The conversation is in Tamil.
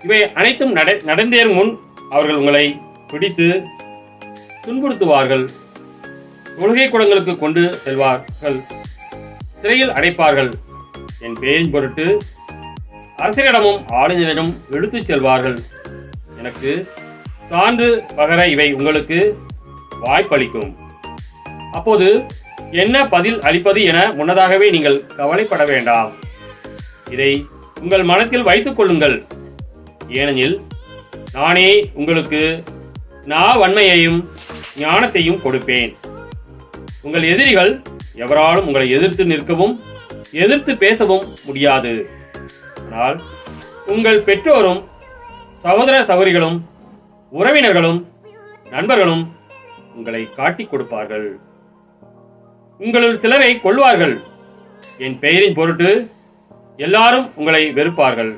இவை அனைத்தும் நடந்தேறும் முன் அவர்கள் உங்களை பிடித்து துன்புறுத்துவார்கள், தொழுகை கூடங்களுக்கு கொண்டு செல்வார்கள், சிறையில் அடைப்பார்கள். என் பெயரின் பொருட்டு அரசரிடமும் ஆளுநரிடம் எடுத்துச் செல்வார்கள். எனக்கு சான்று பகர இவை உங்களுக்கு வாய்ப்பளிக்கும். அப்போது என்ன பதில் அளிப்பது என முன்னதாகவே நீங்கள் கவலைப்பட வேண்டாம். இதை உங்கள் மனத்தில் வைத்துக் கொள்ளுங்கள். ஏனெனில் நானே உங்களுக்கு வன்மையையும் ஞானத்தையும் கொடுப்பேன். உங்கள் எதிரிகள் எவராலும் உங்களை எதிர்த்து நிற்கவும் எதிர்த்து பேசவும் முடியாது. ஆனால் உங்கள் பெற்றோரும் சகோதர சகோதரிகளும் உறவினர்களும் நண்பர்களும் உங்களை காட்டிக் கொடுப்பார்கள். உங்களுள் சிலரை கொல்வார்கள். என் பெயரின் பொருட்டு எல்லாரும் உங்களை வெறுப்பார்கள்.